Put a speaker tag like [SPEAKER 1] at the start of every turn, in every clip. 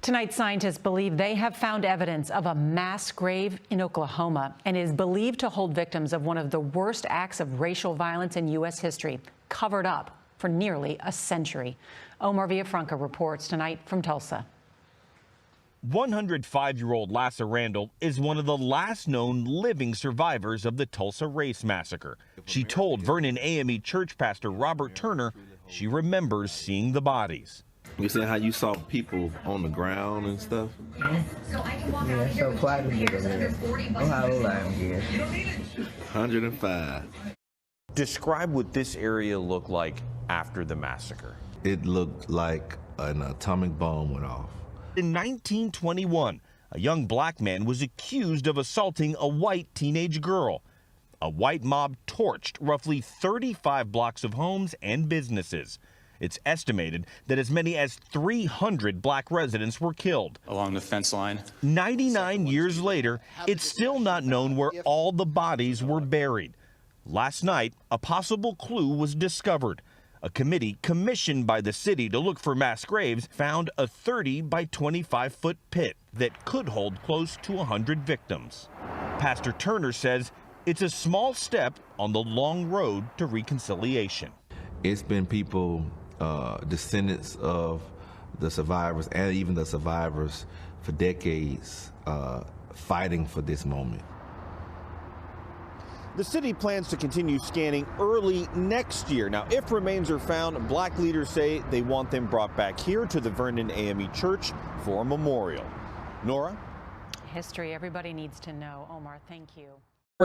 [SPEAKER 1] Tonight, scientists believe they have found evidence of a mass grave in Oklahoma and is believed to hold victims of one of the worst acts of racial violence in U.S. history, covered up for nearly a century. Omar Villafranca reports tonight from Tulsa.
[SPEAKER 2] 105-year-old Lassa Randall is one of the last known living survivors of the Tulsa Race Massacre. She told Vernon AME church pastor Robert Turner she remembers seeing the bodies.
[SPEAKER 3] You see how you saw people on the ground and stuff?
[SPEAKER 4] Yeah, so quiet to get over. Oh, how old I am, yeah.
[SPEAKER 3] 105.
[SPEAKER 5] Describe what this area looked like after the massacre.
[SPEAKER 3] It looked like an atomic bomb went off.
[SPEAKER 2] In 1921, a young black man was accused of assaulting a white teenage girl. A white mob torched roughly 35 blocks of homes and businesses. It's estimated that as many as 300 black residents were killed.
[SPEAKER 6] Along the fence line.
[SPEAKER 2] 99 years later, it's still not known where all the bodies were buried. Last night, a possible clue was discovered. A committee commissioned by the city to look for mass graves found a 30 by 25-foot pit that could hold close to 100 victims. Pastor Turner says it's a small step on the long road to reconciliation.
[SPEAKER 3] It's been people, descendants of the survivors and even the survivors for decades fighting for this moment.
[SPEAKER 5] The city plans to continue scanning early next year. Now, if remains are found, black leaders say they want them brought back here to the Vernon AME Church for a memorial. Nora?
[SPEAKER 1] History everybody needs to know. Omar, thank you.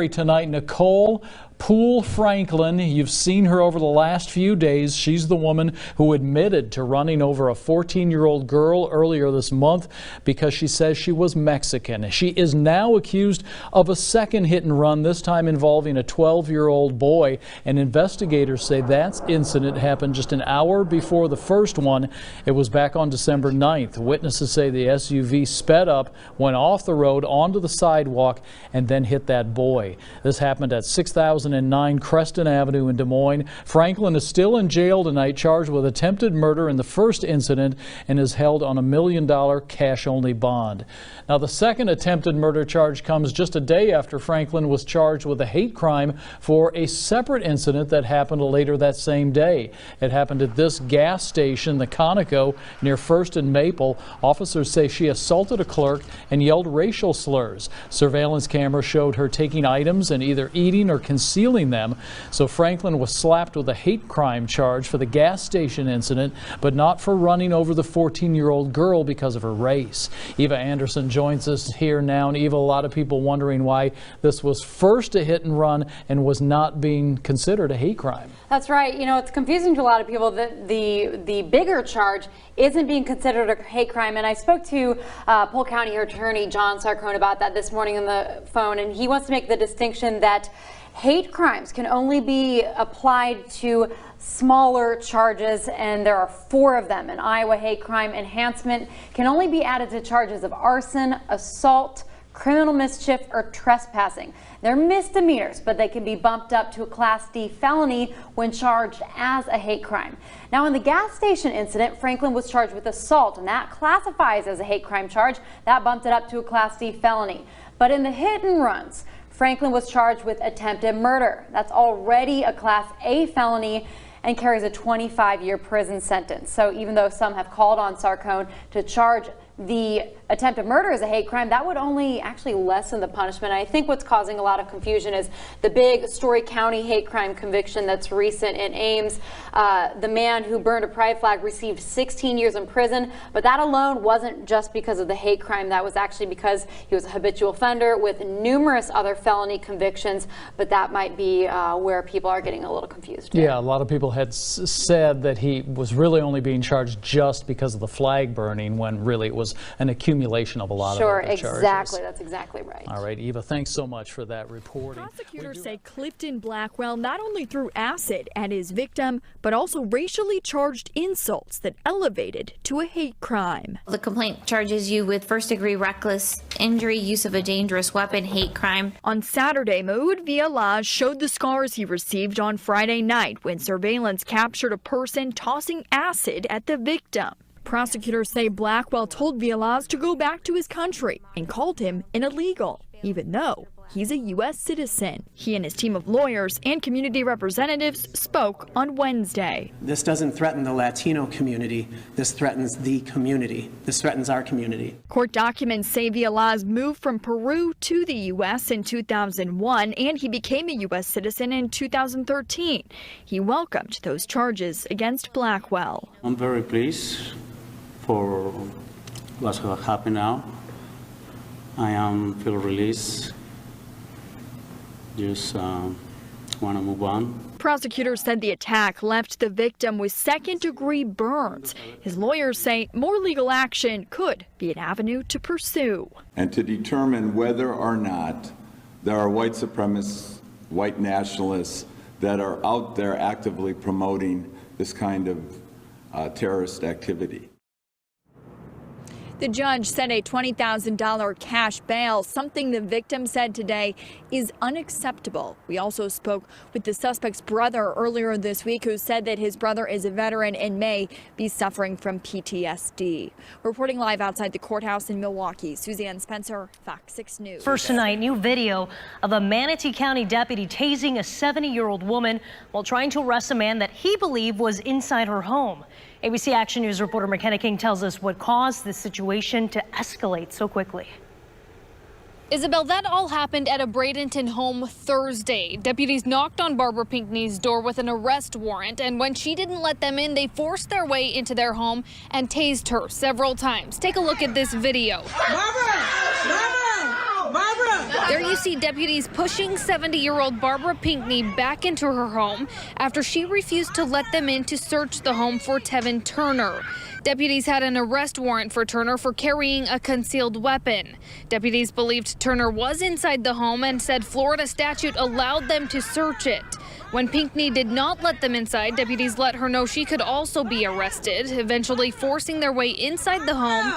[SPEAKER 7] Tonight, Nicole Poole Franklin. You've seen her over the last few days. She's the woman who admitted to running over a 14-year-old girl earlier this month because she says she was Mexican. She is now accused of a second hit and run, this time involving a 12-year-old boy. And investigators say that incident happened just an hour before the first one. It was back on December 9th. Witnesses say the SUV sped up, went off the road onto the sidewalk, and then hit that boy. This happened at 6009 Creston Avenue in Des Moines. Franklin is still in jail tonight, charged with attempted murder in the first incident, and is held on $1 million cash-only bond. Now, the second attempted murder charge comes just a day after Franklin was charged with a hate crime for a separate incident that happened later that same day. It happened at this gas station, the Conoco, near First and Maple. Officers say she assaulted a clerk and yelled racial slurs. Surveillance cameras showed her taking items and either eating or concealing them. So Franklin was slapped with a hate crime charge for the gas station incident, but not for running over the 14-year-old girl because of her race. Eva Anderson joins us here now. And Eva, a lot of people wondering why this was first a hit and run and was not being considered a hate crime.
[SPEAKER 8] That's right. You know, it's confusing to a lot of people that the bigger charge isn't being considered a hate crime. And I spoke to Polk County Attorney John Sarcone about that this morning on the phone, and he wants to make the distinction that hate crimes can only be applied to smaller charges, and there are 4 of them. An Iowa hate crime enhancement can only be added to charges of arson, assault, criminal mischief, or trespassing. They're misdemeanors, but they can be bumped up to a Class D felony when charged as a hate crime. Now, in the gas station incident, Franklin was charged with assault, and that classifies as a hate crime charge. That bumped it up to a Class D felony. But in the hit and runs, Franklin was charged with attempted murder. That's already a Class A felony and carries a 25-year prison sentence. So even though some have called on Sarcone to charge the attempted murder as a hate crime, that would only actually lessen the punishment. I think what's causing a lot of confusion is the big Story County hate crime conviction that's recent in Ames. The man who burned a pride flag received 16 years in prison, but that alone wasn't just because of the hate crime. That was actually because he was a habitual offender with numerous other felony convictions, but that might be where people are getting a little confused.
[SPEAKER 7] Yeah, a lot of people had said that he was really only being charged just because of the flag burning, when really it was an accumulation of a lot of other charges.
[SPEAKER 8] Sure, exactly. That's exactly right.
[SPEAKER 7] All right, Eva, thanks so much for that reporting.
[SPEAKER 9] Prosecutors say Clifton Blackwell not only threw acid at his victim, but also racially charged insults that elevated to a hate crime.
[SPEAKER 10] The complaint charges you with first-degree reckless injury, use of a dangerous weapon, hate crime.
[SPEAKER 9] On Saturday, Maud Villalaz showed the scars he received on Friday night when surveillance captured a person tossing acid at the victim. Prosecutors say Blackwell told Villas to go back to his country and called him an illegal, even though he's a U.S. citizen. He and his team of lawyers and community representatives spoke on Wednesday.
[SPEAKER 6] This doesn't threaten the Latino community. This threatens the community. This threatens our community.
[SPEAKER 9] Court documents say Villas moved from Peru to the U.S. in 2001, and he became a U.S. citizen in 2013. He welcomed those charges against Blackwell.
[SPEAKER 11] I'm very pleased for what's happened now. I feel released. Just want to move on.
[SPEAKER 9] Prosecutors said the attack left the victim with second-degree burns. His lawyers say more legal action could be an avenue to pursue.
[SPEAKER 12] And to determine whether or not there are white supremacists, white nationalists that are out there actively promoting this kind of terrorist activity.
[SPEAKER 9] The judge set a $20,000 cash bail, something the victim said today is unacceptable. We also spoke with the suspect's brother earlier this week, who said that his brother is a veteran and may be suffering from PTSD. Reporting live outside the courthouse in Milwaukee, Suzanne Spencer, Fox 6 News.
[SPEAKER 13] First tonight, new video of a Manatee County deputy tasing a 70-year-old woman while trying to arrest a man that he believed was inside her home. ABC Action News reporter McKenna King tells us what caused this situation to escalate so quickly.
[SPEAKER 14] Isabel, that all happened at a Bradenton home Thursday. Deputies knocked on Barbara Pinckney's door with an arrest warrant, and when she didn't let them in, they forced their way into their home and tased her several times. Take a look at this video. There you see deputies pushing 70-year-old Barbara Pinckney back into her home after she refused to let them in to search the home for Tevin Turner. Deputies had an arrest warrant for Turner for carrying a concealed weapon. Deputies believed Turner was inside the home and said Florida statute allowed them to search it. When Pinckney did not let them inside, deputies let her know she could also be arrested, eventually forcing their way inside the home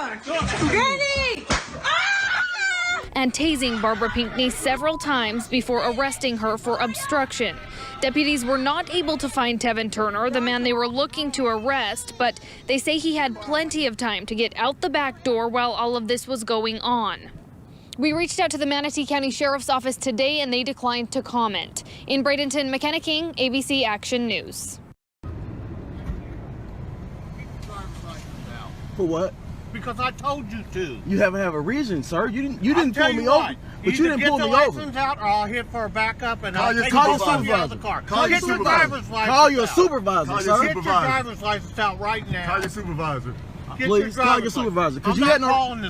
[SPEAKER 14] and tasing Barbara Pinckney several times before arresting her for obstruction. Deputies were not able to find Tevin Turner, the man they were looking to arrest, but they say he had plenty of time to get out the back door while all of this was going on. We reached out to the Manatee County Sheriff's Office today and they declined to comment. In Bradenton, McKenna King, ABC Action News.
[SPEAKER 15] For what?
[SPEAKER 16] Because I told you to.
[SPEAKER 15] You haven't have a reason, sir. You didn't pull me over. But you didn't pull me over.
[SPEAKER 16] Get the license out, or I'll hit for a backup, and I'll take you out of the car.
[SPEAKER 15] Get your driver's license. Call your supervisor, sir.
[SPEAKER 16] Get your driver's license out right now.
[SPEAKER 17] Call your supervisor.
[SPEAKER 15] Please call your supervisor, because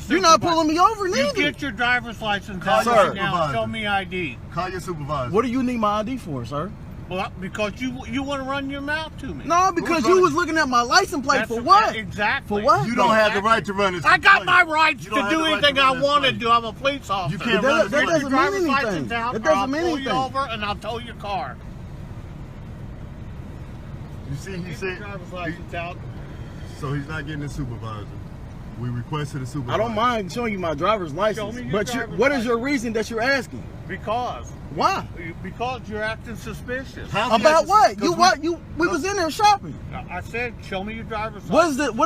[SPEAKER 15] you're not pulling me over, neither.
[SPEAKER 16] You get your driver's license out right now. Show me ID.
[SPEAKER 17] Call your supervisor.
[SPEAKER 15] What do you need my ID for, sir?
[SPEAKER 16] Well, because you want to run your mouth to me.
[SPEAKER 15] No, because you was looking at my license plate. For what?
[SPEAKER 16] Exactly.
[SPEAKER 15] For what?
[SPEAKER 17] You don't have the right to run this.
[SPEAKER 16] I got my rights to do anything I want to do. I'm a police officer.
[SPEAKER 17] You can't run
[SPEAKER 15] that doesn't mean anything.
[SPEAKER 16] That doesn't mean anything. I'll pull you over and I'll tow your car.
[SPEAKER 17] You see, he said
[SPEAKER 16] driver's license out.
[SPEAKER 17] So he's not getting a supervisor. We requested a supervisor.
[SPEAKER 15] I don't mind showing you my driver's license, but what is your reason that you're asking?
[SPEAKER 16] Because.
[SPEAKER 15] Why?
[SPEAKER 16] Because you're acting suspicious.
[SPEAKER 15] About what? We was in there shopping.
[SPEAKER 16] I said, show me your driver's license.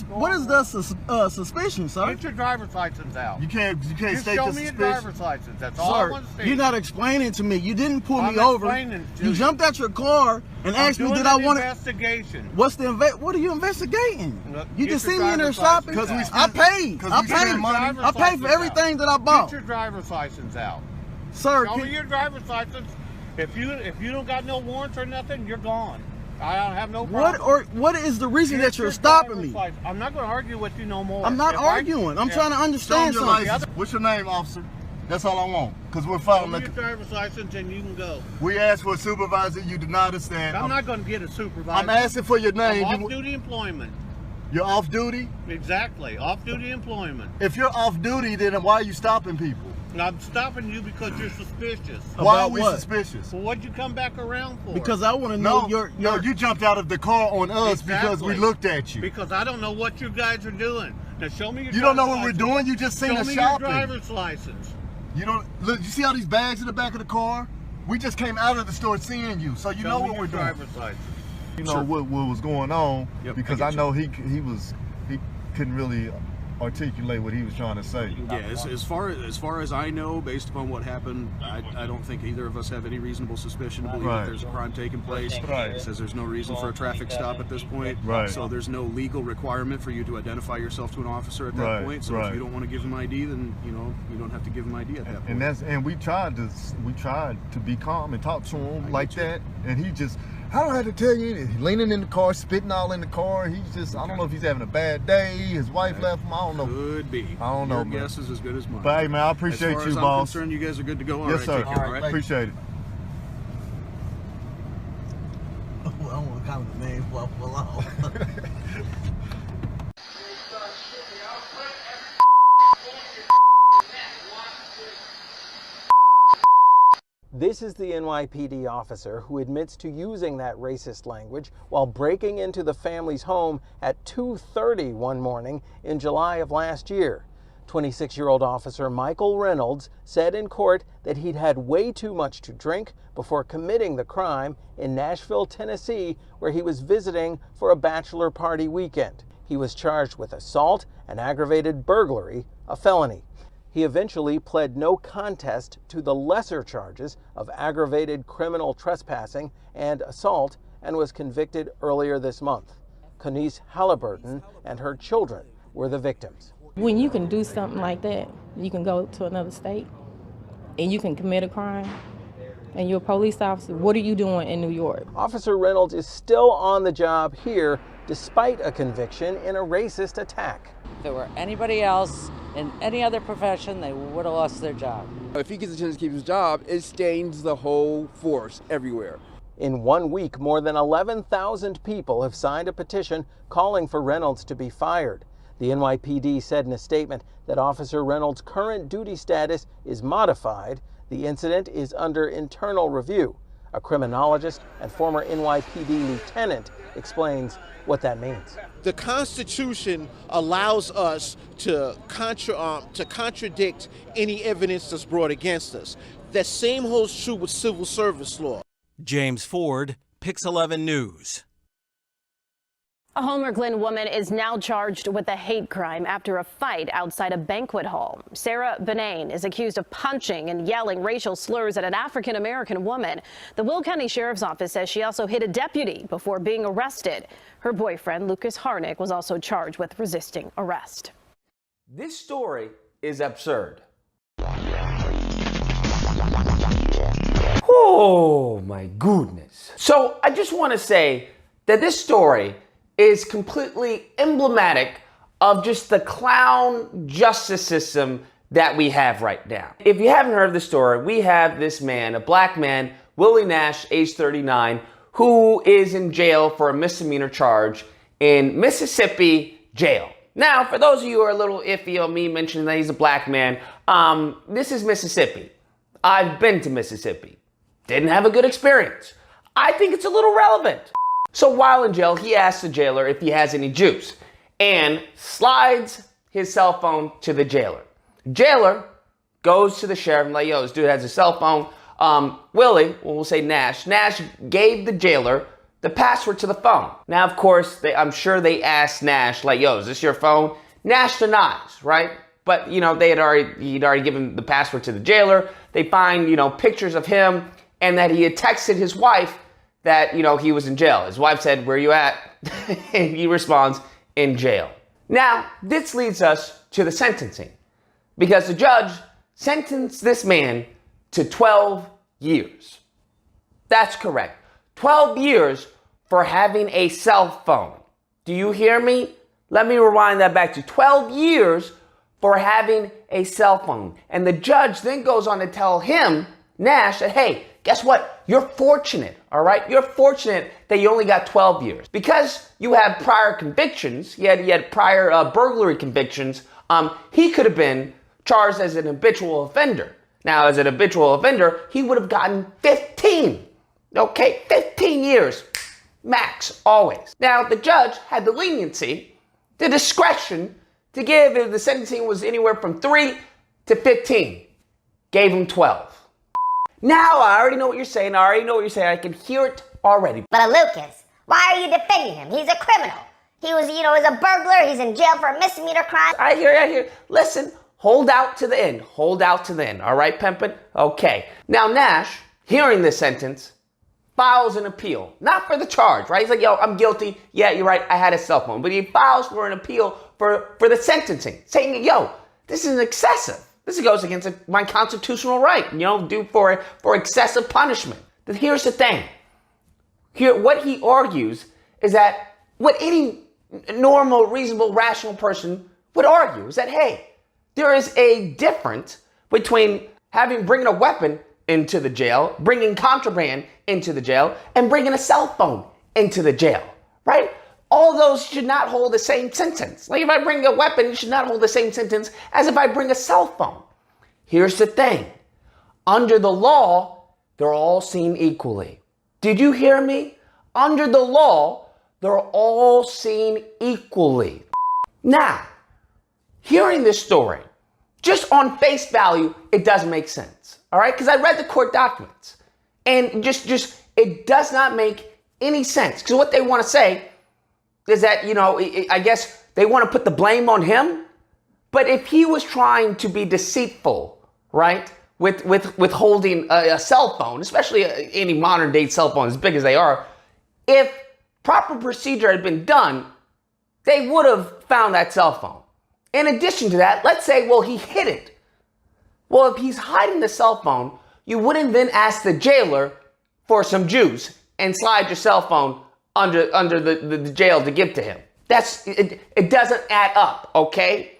[SPEAKER 15] What is the suspicion, sir?
[SPEAKER 16] Get your driver's license out.
[SPEAKER 17] You can't
[SPEAKER 16] Just
[SPEAKER 17] state
[SPEAKER 16] show
[SPEAKER 17] the
[SPEAKER 16] me your
[SPEAKER 17] suspicion.
[SPEAKER 16] driver's license. That's all I want to see.
[SPEAKER 15] You're not explaining to me. You didn't pull me over. You jumped out your car and asked me, did I want to?
[SPEAKER 16] Investigation.
[SPEAKER 15] What are you investigating? You just see me in there shopping. I paid for everything that I bought.
[SPEAKER 16] Get your driver's license out.
[SPEAKER 15] Sir,
[SPEAKER 16] show me your driver's license. If you don't got no warrants or nothing, you're gone. I don't have no problem.
[SPEAKER 15] What is the reason that you're stopping me?
[SPEAKER 16] I'm not going to argue with you no more.
[SPEAKER 15] I'm not arguing. I'm trying to understand something.
[SPEAKER 17] What's your name, officer? That's all I want. Because we're following.
[SPEAKER 16] Show me your driver's license and you can go.
[SPEAKER 17] We asked for a supervisor. You denied us that.
[SPEAKER 16] I'm not going to get a supervisor.
[SPEAKER 17] I'm asking for your name.
[SPEAKER 16] Off-duty employment.
[SPEAKER 17] You're off duty?
[SPEAKER 16] Exactly. Off-duty employment.
[SPEAKER 17] If you're off duty, then why are you stopping people?
[SPEAKER 16] I'm stopping you because you're suspicious.
[SPEAKER 17] Why are we suspicious?
[SPEAKER 16] Well, what'd you come back around for?
[SPEAKER 15] Because I want to know
[SPEAKER 17] you jumped out of the car on us because we looked at you.
[SPEAKER 16] Because I don't know what you guys are doing. Now show me your
[SPEAKER 17] You don't know what we're doing? You just seen us shopping.
[SPEAKER 16] Show me your driver's license.
[SPEAKER 17] You don't look. You see all these bags in the back of the car? We just came out of the store seeing you, so you know what we're doing.
[SPEAKER 16] Driver's license.
[SPEAKER 17] You know what was going on because I know he was he couldn't really articulate what he was trying to say.
[SPEAKER 18] Yeah, as far as I know, based upon what happened, I don't think either of us have any reasonable suspicion to believe that there's a crime taking place.
[SPEAKER 17] Right.
[SPEAKER 18] It says there's no reason for a traffic stop at this point.
[SPEAKER 17] Right.
[SPEAKER 18] So there's no legal requirement for you to identify yourself to an officer at that point. So if you don't want to give him ID, then you don't have to give him ID at that point.
[SPEAKER 17] And we tried to be calm and talk to him like that, and he just, I don't have to tell you, he's leaning in the car, spitting all in the car. He's just, I don't know if he's having a bad day. His wife left him. I don't know.
[SPEAKER 18] Could be.
[SPEAKER 17] I don't know.
[SPEAKER 18] Your guess is as good as mine.
[SPEAKER 17] But hey, man, I appreciate you,
[SPEAKER 18] as far as I'm concerned, you guys are good to go. All
[SPEAKER 17] yes,
[SPEAKER 18] right,
[SPEAKER 17] sir.
[SPEAKER 18] take care, all right?
[SPEAKER 17] Appreciate it.
[SPEAKER 15] I don't want to call the name for long.
[SPEAKER 19] This is the NYPD officer who admits to using that racist language while breaking into the family's home at 2:30 one morning in July of last year. 26-year-old officer Michael Reynolds said in court that he'd had way too much to drink before committing the crime in Nashville, Tennessee, where he was visiting for a bachelor party weekend. He was charged with assault and aggravated burglary, a felony. He eventually pled no contest to the lesser charges of aggravated criminal trespassing and assault and was convicted earlier this month. Kanice Halliburton and her children were the victims.
[SPEAKER 20] When you can do something like that, you can go to another state and you can commit a crime and you're a police officer, what are you doing in New York?
[SPEAKER 19] Officer Reynolds is still on the job here despite a conviction in a racist attack.
[SPEAKER 21] If it were anybody else in any other profession, they would have lost their job.
[SPEAKER 22] If he gets a chance to keep his job, it stains the whole force everywhere.
[SPEAKER 19] In 1 week, more than 11,000 people have signed a petition calling for Reynolds to be fired. The NYPD said in a statement that Officer Reynolds' current duty status is modified. The incident is under internal review. A criminologist and former NYPD lieutenant explains what that means.
[SPEAKER 23] The Constitution allows us to contradict any evidence that's brought against us. That same holds true with civil service law.
[SPEAKER 24] James Ford, Pix 11 News.
[SPEAKER 25] A Homer Glen woman is now charged with a hate crime after a fight outside a banquet hall. Sarah Benain is accused of punching and yelling racial slurs at an African-American woman. The Will County Sheriff's Office says she also hit a deputy before being arrested. Her boyfriend, Lucas Harnick, was also charged with resisting arrest.
[SPEAKER 26] This story is absurd. Oh my goodness. So I just want to say that this story is completely emblematic of just the clown justice system that we have right now. If you haven't heard the story, we have this man, a black man, Willie Nash, age 39, who is in jail for a misdemeanor charge in Mississippi jail. Now, for those of you who are a little iffy on me mentioning that he's a black man, this is Mississippi. I've been to Mississippi. Didn't have a good experience. I think it's a little relevant. So while in jail, he asks the jailer if he has any juice and slides his cell phone to the jailer. Jailer goes to the sheriff and like, yo, this dude has a cell phone. Willie, we'll say Nash gave the jailer the password to the phone. Now, of course, I'm sure they asked Nash, like, yo, is this your phone? Nash denies, right? But, you know, he'd already given the password to the jailer. They find, you know, pictures of him and that he had texted his wife that, you know, he was in jail. His wife said, where are you at? And he responds, in jail. Now, this leads us to the sentencing because the judge sentenced this man to 12 years. That's correct. 12 years for having a cell phone. Do you hear me? Let me rewind that back to 12 years for having a cell phone. And the judge then goes on to tell him, Nash, that, hey, guess what? You're fortunate, all right? You're fortunate that you only got 12 years. Because you have prior convictions, he had prior burglary convictions, he could have been charged as an habitual offender. Now, as an habitual offender, he would have gotten 15. Okay, 15 years, max, always. Now, the judge had the leniency, the discretion to give, if the sentencing was anywhere from 3 to 15, gave him 12. Now, I already know what you're saying. I can hear it already.
[SPEAKER 27] But Lucas, why are you defending him? He's a criminal.
[SPEAKER 1] He was, he's a burglar. He's in jail for a misdemeanor crime.
[SPEAKER 26] I hear. Listen, hold out to the end. Hold out to the end. All right, Pimpin'? Okay. Now, Nash, hearing this sentence, files an appeal. Not for the charge, right? He's like, yo, I'm guilty. Yeah, you're right. I had a cell phone. But he files for an appeal for the sentencing, saying, yo, this is excessive. This goes against my constitutional right, due for excessive punishment. But here's the thing. Here, what he argues is that what any normal, reasonable, rational person would argue is that, hey, there is a difference between bringing a weapon into the jail, bringing contraband into the jail, and bringing a cell phone into the jail, right? All those should not hold the same sentence. Like if I bring a weapon, it should not hold the same sentence as if I bring a cell phone. Here's the thing. Under the law, they're all seen equally. Did you hear me? Under the law, they're all seen equally. Now, hearing this story, just on face value, it doesn't make sense. All right? Because I read the court documents. And just it does not make any sense. Because what they want to say is that, I guess they want to put the blame on him. But if he was trying to be deceitful, right, with holding a cell phone, especially any modern day cell phone as big as they are, if proper procedure had been done, they would have found that cell phone. In addition to that, let's say, well, he hid it. Well, if he's hiding the cell phone, you wouldn't then ask the jailer for some juice and slide your cell phone under the jail to give to him. It doesn't add up, okay?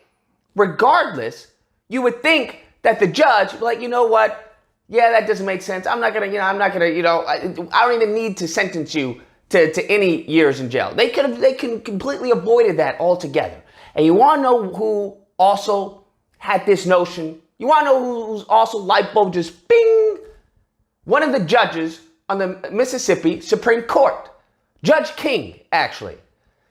[SPEAKER 26] Regardless, you would think that the judge would be like, you know what? Yeah, that doesn't make sense. I don't even need to sentence you to any years in jail. They can completely avoided that altogether. And you want to know who also had this notion? You want to know who's also light bulb just bing? One of the judges on the Mississippi Supreme Court, Judge King, actually.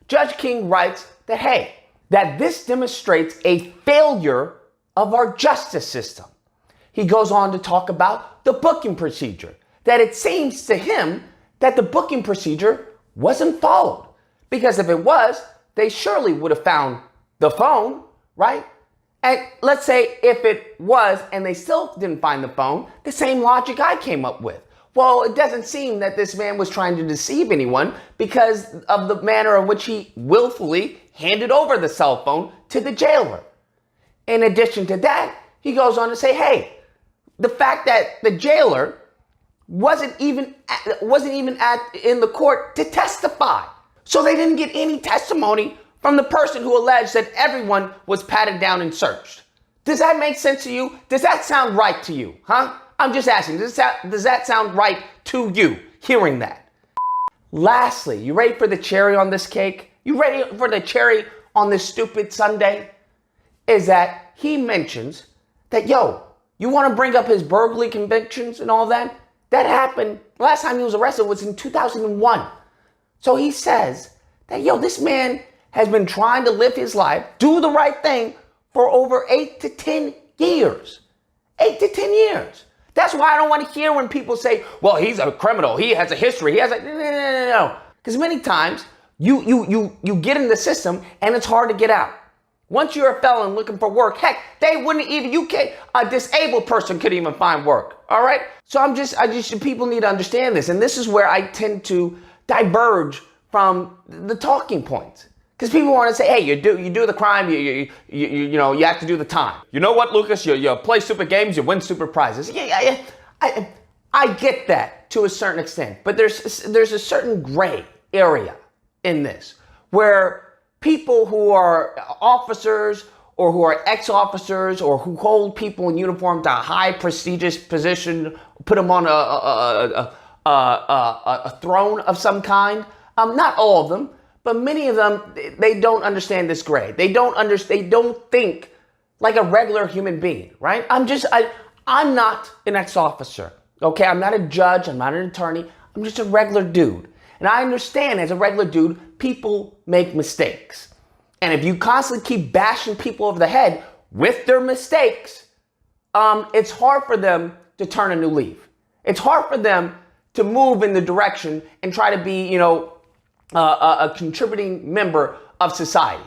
[SPEAKER 26] Judge King writes that, hey, that this demonstrates a failure of our justice system. He goes on to talk about the booking procedure, that it seems to him that the booking procedure wasn't followed. Because if it was, they surely would have found the phone, right? And let's say if it was and they still didn't find the phone, the same logic I came up with. Well, it doesn't seem that this man was trying to deceive anyone because of the manner in which he willfully handed over the cell phone to the jailer. In addition to that, he goes on to say, hey, the fact that the jailer wasn't even in the court to testify. So they didn't get any testimony from the person who alleged that everyone was patted down and searched. Does that make sense to you? Does that sound right to you? Huh? I'm just asking, does that sound right to you, hearing that? Lastly, you ready for the cherry on this cake? You ready for the cherry on this stupid sundae? Is that he mentions that, yo, you want to bring up his burglary convictions and all that? That happened, last time he was arrested was in 2001. So he says that, yo, this man has been trying to live his life, do the right thing for over 8 to 10 years. 8 to 10 years. That's why I don't want to hear when people say, well, he's a criminal. He has a history. He has a, no. Because many times you get in the system and it's hard to get out. Once you're a felon looking for work, heck, they wouldn't even, a disabled person couldn't even find work. All right. So people need to understand this. And this is where I tend to diverge from the talking points. Because people want to say, hey, you do the crime, you have to do the time. You know what, Lucas? You play stupid games, you win stupid prizes. Yeah, I get that to a certain extent, but there's a certain gray area in this where people who are officers or who are ex-officers or who hold people in uniform to a high prestigious position, put them on a throne of some kind. Not all of them. But many of them, they don't understand this gray. They don't think like a regular human being, right? I'm not an ex-officer, okay? I'm not a judge, I'm not an attorney, I'm just a regular dude. And I understand as a regular dude, people make mistakes. And if you constantly keep bashing people over the head with their mistakes, it's hard for them to turn a new leaf. It's hard for them to move in the direction and try to be, a contributing member of society.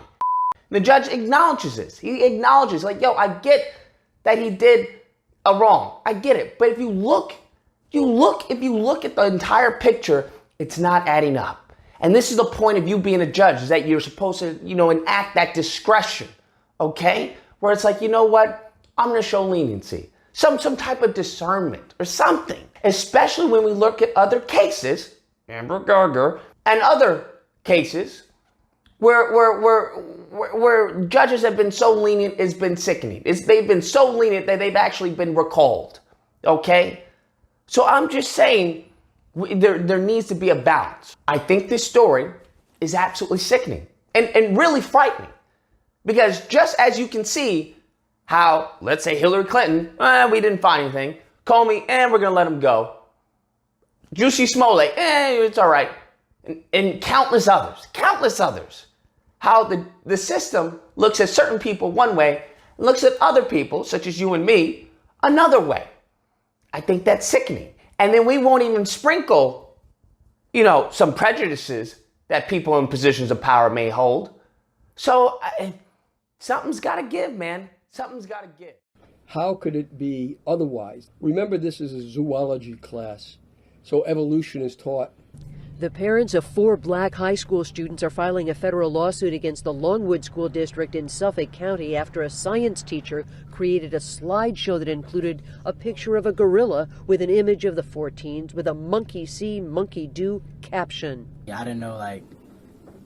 [SPEAKER 26] The judge acknowledges this. He acknowledges, like, yo, I get that he did a wrong. I get it. But if you look at the entire picture, it's not adding up. And this is the point of you being a judge, is that you're supposed to, enact that discretion, okay? Where it's like, you know what? I'm going to show leniency. Some type of discernment or something. Especially when we look at other cases, Amber Gardner, and other cases where judges have been so lenient, it's been sickening. They've been so lenient that they've actually been recalled, okay? So I'm just saying, there needs to be a balance. I think this story is absolutely sickening and really frightening. Because just as you can see how, let's say Hillary Clinton, we didn't find anything. Comey, we're going to let him go. Juicy Smollett, it's all right. And countless others. How the system looks at certain people one way, and looks at other people, such as you and me, another way. I think that's sickening. And then we won't even sprinkle, some prejudices that people in positions of power may hold. So something's got to give, man. Something's got to give.
[SPEAKER 2] How could it be otherwise? Remember, this is a zoology class, so evolution is taught.
[SPEAKER 3] The parents of 4 black high school students are filing a federal lawsuit against the Longwood School District in Suffolk County after a science teacher created a slideshow that included a picture of a gorilla with an image of the 4 teens with a monkey see, monkey do caption.
[SPEAKER 4] I didn't know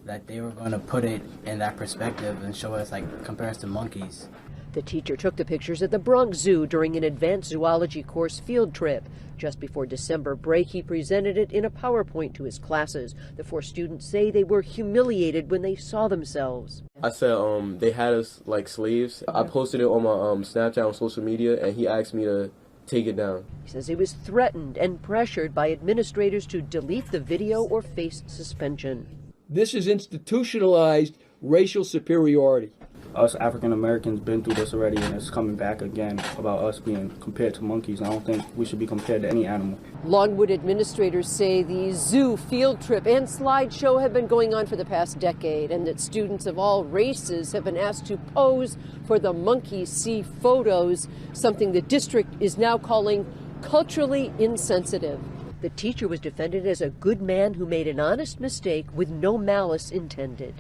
[SPEAKER 4] that they were going to put it in that perspective and show us compare us to monkeys.
[SPEAKER 3] The teacher took the pictures at the Bronx Zoo during an advanced zoology course field trip. Just before December break, he presented it in a PowerPoint to his classes. The 4 students say they were humiliated when they saw themselves.
[SPEAKER 5] I said they had us like slaves. I posted it on my Snapchat on social media, and he asked me to take it down.
[SPEAKER 3] He says he was threatened and pressured by administrators to delete the video or face suspension.
[SPEAKER 2] This is institutionalized racial superiority.
[SPEAKER 7] Us African Americans been through this already, and it's coming back again about us being compared to monkeys. I don't think we should be compared to any animal.
[SPEAKER 3] Longwood administrators say the zoo field trip and slideshow have been going on for the past decade, and that students of all races have been asked to pose for the monkey see photos, something the district is now calling culturally insensitive. The teacher was defended as a good man who made an honest mistake with no malice intended.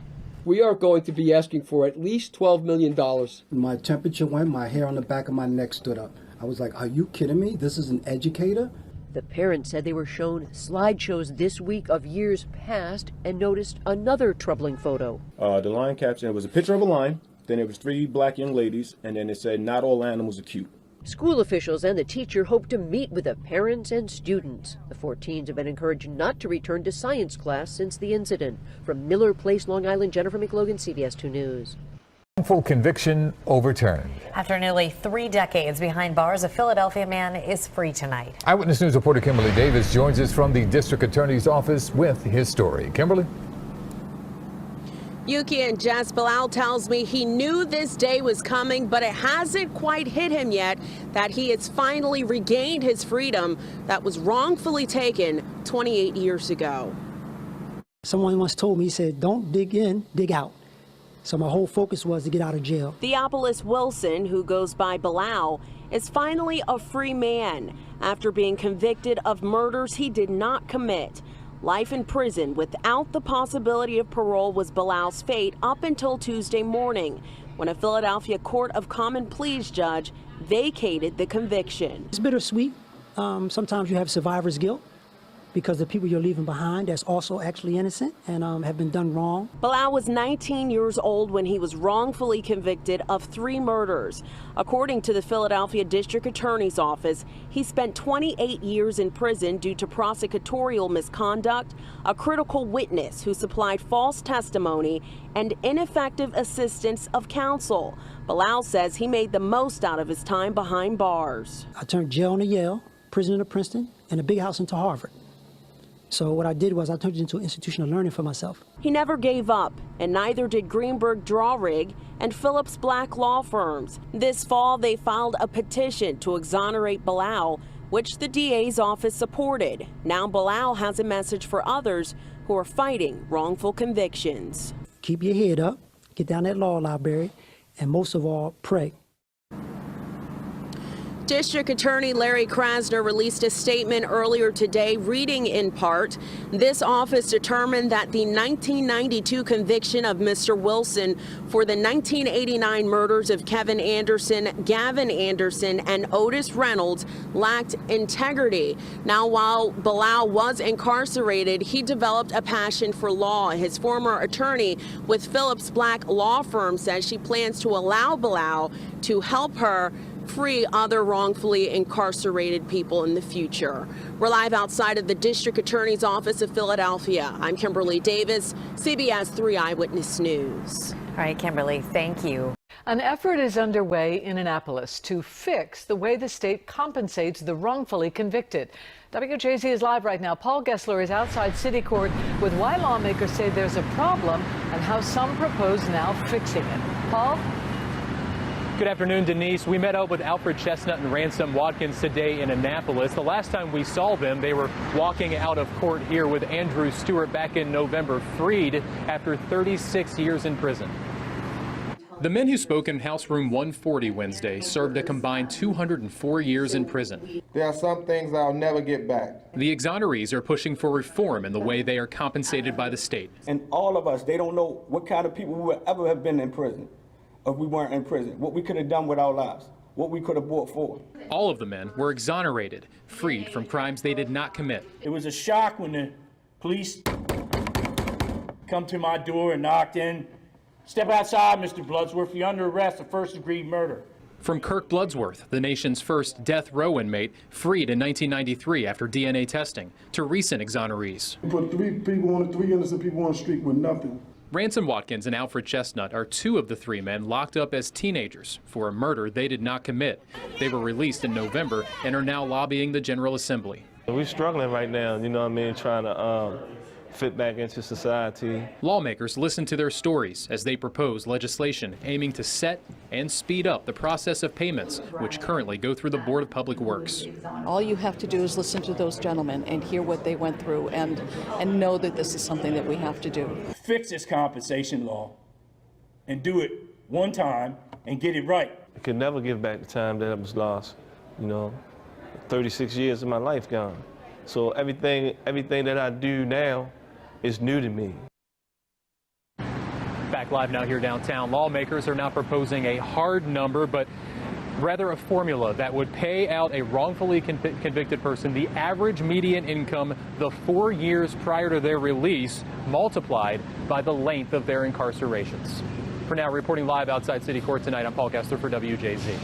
[SPEAKER 2] We are going to be asking for at least $12 million.
[SPEAKER 8] My temperature went, my hair on the back of my neck stood up. I was like, are you kidding me? This is an educator?
[SPEAKER 3] The parents said they were shown slideshows this week of years past and noticed another troubling photo.
[SPEAKER 27] The line caption, it was a picture of a lion, then it was 3 black young ladies, and then it said, not all animals are cute.
[SPEAKER 3] School officials and the teacher hope to meet with the parents and students. The 4 teens have been encouraged not to return to science class since the incident. From Miller Place, Long Island, Jennifer McLogan, CBS 2 News.
[SPEAKER 28] Wrongful conviction overturned.
[SPEAKER 29] After nearly 3 decades behind bars, a Philadelphia man is free tonight.
[SPEAKER 28] Eyewitness News reporter Kimberly Davis joins us from the district attorney's office with his story. Kimberly?
[SPEAKER 30] Yuki and Jess, Bilal tells me he knew this day was coming, but it hasn't quite hit him yet that he has finally regained his freedom that was wrongfully taken 28 years ago.
[SPEAKER 31] Someone once told me, he said, don't dig in, dig out. So my whole focus was to get out of jail.
[SPEAKER 30] Theopolis Wilson, who goes by Bilal, is finally a free man after being convicted of murders he did not commit. Life in prison without the possibility of parole was Bilal's fate up until Tuesday morning, when a Philadelphia Court of Common Pleas judge vacated the conviction.
[SPEAKER 31] It's bittersweet. Sometimes you have survivor's guilt because the people you're leaving behind that's also actually innocent and have been done wrong.
[SPEAKER 30] Bilal was 19 years old when he was wrongfully convicted of 3 murders. According to the Philadelphia District Attorney's Office, he spent 28 years in prison due to prosecutorial misconduct, a critical witness who supplied false testimony, and ineffective assistance of counsel. Bilal says he made the most out of his time behind bars.
[SPEAKER 31] I turned jail into Yale, prison into Princeton, and a big house into Harvard. So what I did was I turned it into an institution of learning for myself.
[SPEAKER 30] He never gave up, and neither did Greenberg Drawrig and Phillips Black law firms. This fall, they filed a petition to exonerate Bilal, which the DA's office supported. Now Bilal has a message for others who are fighting wrongful convictions.
[SPEAKER 31] Keep your head up, get down that law library, and most of all, pray.
[SPEAKER 30] District Attorney Larry Krasner released a statement earlier today, reading in part, this office determined that the 1992 conviction of Mr. Wilson for the 1989 murders of Kevin Anderson, Gavin Anderson, and Otis Reynolds lacked integrity. Now, while Bilal was incarcerated, he developed a passion for law. His former attorney with Phillips Black Law Firm says she plans to allow Bilal to help her free other wrongfully incarcerated people in the future. We're live outside of the District Attorney's Office of Philadelphia. I'm Kimberly Davis, CBS 3 Eyewitness News.
[SPEAKER 29] All right, Kimberly, thank you.
[SPEAKER 6] An effort is underway in Annapolis to fix the way the state compensates the wrongfully convicted. WJZ is live right now. Paul Gessler is outside City Court with why lawmakers say there's a problem and how some propose now fixing it. Paul?
[SPEAKER 9] Good afternoon, Denise. We met up with Alfred Chestnut and Ransom Watkins today in Annapolis. The last time we saw them, they were walking out of court here with Andrew Stewart back in November, freed after 36 years in prison. The men who spoke in House Room 140 Wednesday served a combined 204 years in prison.
[SPEAKER 10] There are some things I'll never get back.
[SPEAKER 9] The exonerees are pushing for reform in the way they are compensated by the state.
[SPEAKER 11] And all of us, they don't know what kind of people we would ever have been in prison. If we weren't in prison, what we could have done with our lives, what we could have bought for.
[SPEAKER 9] All of the men were exonerated, freed from crimes they did not commit.
[SPEAKER 12] It was a shock when the police come to my door and knocked in. Step outside, Mr. Bloodsworth, you're under arrest for first-degree murder.
[SPEAKER 9] From Kirk Bloodsworth, the nation's first death row inmate, freed in 1993 after DNA testing, to recent exonerees.
[SPEAKER 13] We put three innocent people on the street with nothing.
[SPEAKER 9] Ransom Watkins and Alfred Chestnut are two of the three men locked up as teenagers for a murder they did not commit. They were released in November and are now lobbying the General Assembly.
[SPEAKER 14] We're struggling right now, you know what I mean, trying to fit back into society.
[SPEAKER 9] Lawmakers listen to their stories as they propose legislation aiming to set and speed up the process of payments, which currently go through the Board of Public Works.
[SPEAKER 15] All you have to do is listen to those gentlemen and hear what they went through and know that this is something that we have to do.
[SPEAKER 12] Fix this compensation law and do it one time and get it right.
[SPEAKER 14] I could never give back the time that was lost, you know, 36 years of my life gone. So everything that I do now is new to me.
[SPEAKER 9] Back live now here downtown. Lawmakers are now proposing a hard number, but rather a formula that would pay out a wrongfully convicted person the average median income the 4 years prior to their release, multiplied by the length of their incarcerations. For now, reporting live outside City Court tonight, I'm Paul Gessler for WJZ.